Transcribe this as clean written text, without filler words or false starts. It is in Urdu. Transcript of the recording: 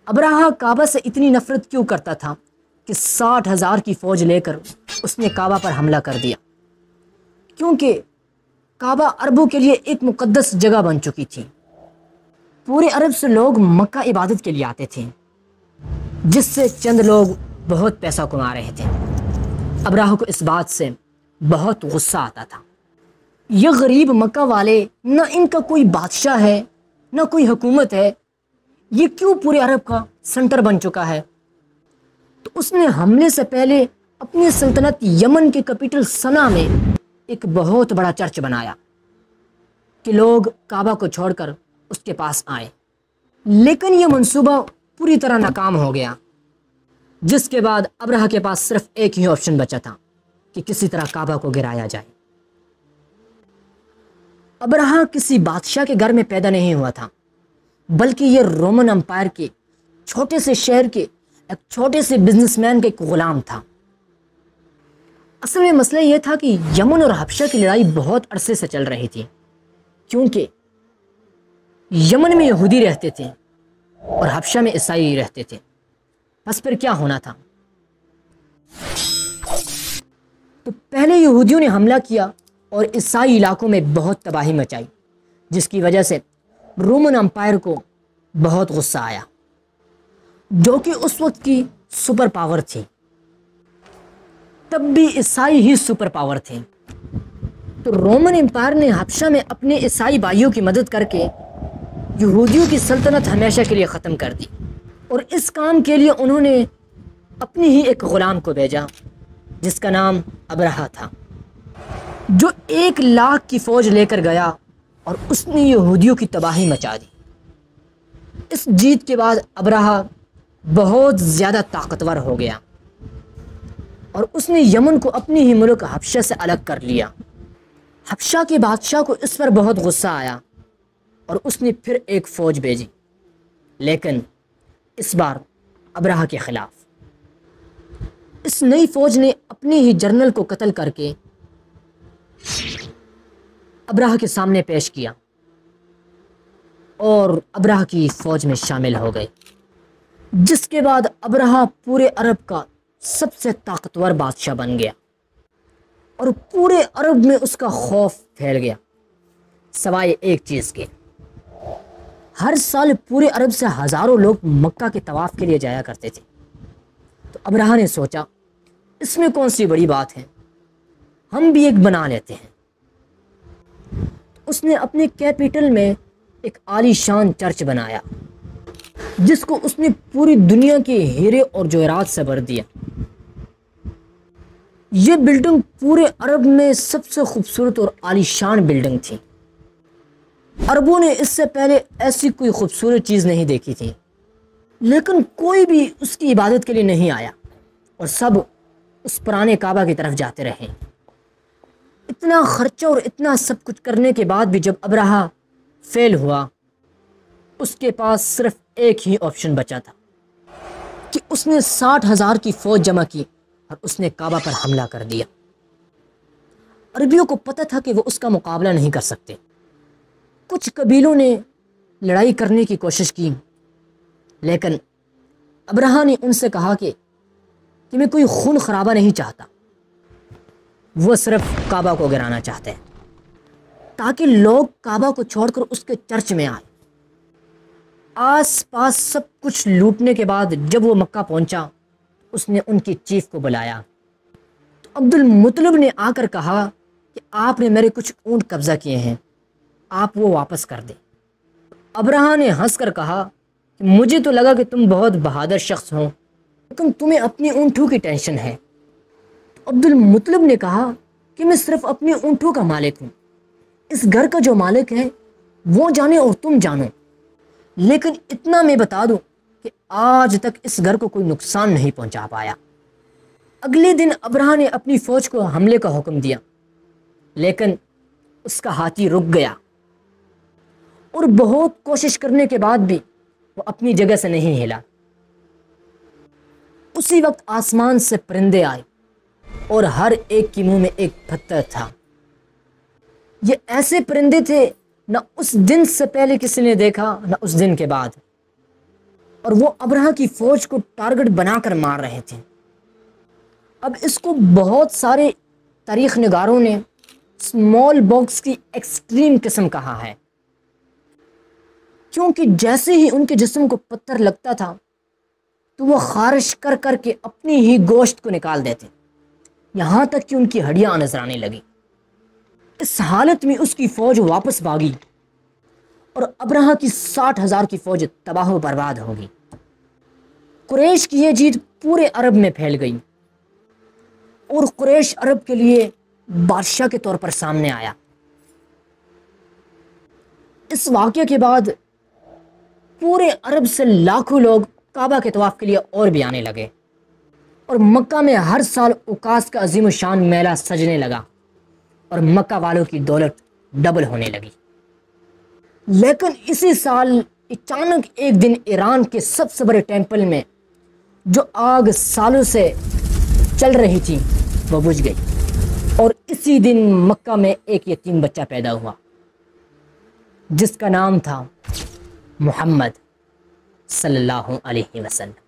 ابراہا کعبہ سے اتنی نفرت کیوں کرتا تھا کہ 60,000 کی فوج لے کر اس نے کعبہ پر حملہ کر دیا، کیونکہ کعبہ عربوں کے لیے ایک مقدس جگہ بن چکی تھی۔ پورے عرب سے لوگ مکہ عبادت کے لیے آتے تھے، جس سے چند لوگ بہت پیسہ کما رہے تھے۔ ابراہا کو اس بات سے بہت غصہ آتا تھا، یہ غریب مکہ والے، نہ ان کا کوئی بادشاہ ہے نہ کوئی حکومت ہے، یہ کیوں پورے عرب کا سنٹر بن چکا ہے؟ تو اس نے حملے سے پہلے اپنی سلطنت یمن کے کیپٹل صنعا میں ایک بہت بڑا چرچ بنایا کہ لوگ کعبہ کو چھوڑ کر اس کے پاس آئیں، لیکن یہ منصوبہ پوری طرح ناکام ہو گیا، جس کے بعد ابرہہ کے پاس صرف ایک ہی آپشن بچا تھا کہ کسی طرح کعبہ کو گرایا جائے۔ ابرہہ کسی بادشاہ کے گھر میں پیدا نہیں ہوا تھا، بلکہ یہ رومن امپائر کے چھوٹے سے شہر کے ایک چھوٹے سے بزنس مین کا ایک غلام تھا۔ اصل میں مسئلہ یہ تھا کہ یمن اور حبشہ کی لڑائی بہت عرصے سے چل رہی تھی، کیونکہ یمن میں یہودی رہتے تھے اور حبشہ میں عیسائی رہتے تھے۔ بس پھر کیا ہونا تھا؟ تو پہلے یہودیوں نے حملہ کیا اور عیسائی علاقوں میں بہت تباہی مچائی، جس کی وجہ سے رومن امپائر کو بہت غصہ آیا، جو کہ اس وقت کی سپر پاور تھی۔ تب بھی عیسائی ہی سپر پاور تھے، تو رومن امپائر نے حبشہ میں اپنے عیسائی بھائیوں کی مدد کر کے یہودیوں کی سلطنت ہمیشہ کے لیے ختم کر دی، اور اس کام کے لیے انہوں نے اپنی ہی ایک غلام کو بھیجا جس کا نام ابرہہ تھا، جو 1,00,000 کی فوج لے کر گیا اور اس نے یہودیوں کی تباہی مچا دی۔ اس جیت کے بعد ابرہہ بہت زیادہ طاقتور ہو گیا اور اس نے یمن کو اپنی ہی ملک حبشہ سے الگ کر لیا۔ حبشہ کے بادشاہ کو اس پر بہت غصہ آیا اور اس نے پھر ایک فوج بھیجی، لیکن اس بار ابرہہ کے خلاف۔ اس نئی فوج نے اپنے ہی جنرل کو قتل کر کے ابرہہ کے سامنے پیش کیا اور ابرہہ کی فوج میں شامل ہو گئے، جس کے بعد ابرہہ پورے عرب کا سب سے طاقتور بادشاہ بن گیا اور پورے عرب میں اس کا خوف پھیل گیا، سوائے ایک چیز کے۔ ہر سال پورے عرب سے ہزاروں لوگ مکہ کے طواف کے لیے جایا کرتے تھے، تو ابرہہ نے سوچا اس میں کون سی بڑی بات ہے، ہم بھی ایک بنا لیتے ہیں۔ اس نے اپنے کیپٹل میں ایک عالی شان چرچ بنایا، جس کو اس نے پوری دنیا کے ہیرے اور جواہرات سے بھر دیا۔ یہ بلڈنگ پورے عرب میں سب سے خوبصورت اور عالی شان بلڈنگ تھی۔ عربوں نے اس سے پہلے ایسی کوئی خوبصورت چیز نہیں دیکھی تھی، لیکن کوئی بھی اس کی عبادت کے لیے نہیں آیا اور سب اس پرانے کعبہ کی طرف جاتے رہے۔ اتنا خرچہ اور اتنا سب کچھ کرنے کے بعد بھی جب ابرہہ فیل ہوا، اس کے پاس صرف ایک ہی آپشن بچا تھا کہ اس نے 60,000 کی فوج جمع کی اور اس نے کعبہ پر حملہ کر دیا۔ عربیوں کو پتہ تھا کہ وہ اس کا مقابلہ نہیں کر سکتے۔ کچھ قبیلوں نے لڑائی کرنے کی کوشش کی، لیکن ابرہہ نے ان سے کہا کہ میں کوئی خون خرابہ نہیں چاہتا، وہ صرف کعبہ کو گرانا چاہتے ہیں تاکہ لوگ کعبہ کو چھوڑ کر اس کے چرچ میں آئیں۔ آس پاس سب کچھ لوٹنے کے بعد جب وہ مکہ پہنچا، اس نے ان کی چیف کو بلایا، تو عبد المطلب نے آ کر کہا کہ آپ نے میرے کچھ اونٹ قبضہ کیے ہیں، آپ وہ واپس کر دیں۔ ابرہہ نے ہنس کر کہا کہ مجھے تو لگا کہ تم بہت بہادر شخص ہو، لیکن تمہیں اپنی اونٹوں کی ٹینشن ہے۔ عبد المطلب نے کہا کہ میں صرف اپنے اونٹوں کا مالک ہوں، اس گھر کا جو مالک ہے وہ جانے اور تم جانو، لیکن اتنا میں بتا دوں کہ آج تک اس گھر کو کوئی نقصان نہیں پہنچا پایا۔ اگلے دن ابرہہ نے اپنی فوج کو حملے کا حکم دیا، لیکن اس کا ہاتھی رک گیا اور بہت کوشش کرنے کے بعد بھی وہ اپنی جگہ سے نہیں ہلا۔ اسی وقت آسمان سے پرندے آئے اور ہر ایک کے منہ میں ایک پتھر تھا۔ یہ ایسے پرندے تھے نہ اس دن سے پہلے کسی نے دیکھا نہ اس دن کے بعد۔ اور وہ ابرہہ کی فوج کو ٹارگٹ بنا کر مار رہے تھے۔ اب اس کو بہت سارے تاریخ نگاروں نے اسمال باکس کی ایکسٹریم قسم کہا ہے، کیونکہ جیسے ہی ان کے جسم کو پتھر لگتا تھا تو وہ خارش کر کر کے اپنی ہی گوشت کو نکال دیتے، یہاں تک کہ ان کی ہڈیاں نظر آنے لگی۔ اس حالت میں اس کی فوج واپس بھاگی اور ابرہہ کی 60,000 کی فوج تباہ و برباد ہوگی۔ قریش کی یہ جیت پورے عرب میں پھیل گئی اور قریش عرب کے لیے بادشاہ کے طور پر سامنے آیا۔ اس واقعے کے بعد پورے عرب سے لاکھوں لوگ کعبہ کے طواف کے لیے اور بھی آنے لگے، اور مکہ میں ہر سال عکاس کا عظیم الشان میلہ سجنے لگا اور مکہ والوں کی دولت ڈبل ہونے لگی۔ لیکن اسی سال اچانک ایک دن ایران کے سب سے بڑے ٹیمپل میں جو آگ سالوں سے چل رہی تھی وہ بجھ گئی، اور اسی دن مکہ میں ایک یتیم بچہ پیدا ہوا جس کا نام تھا محمد صلی اللہ علیہ وسلم۔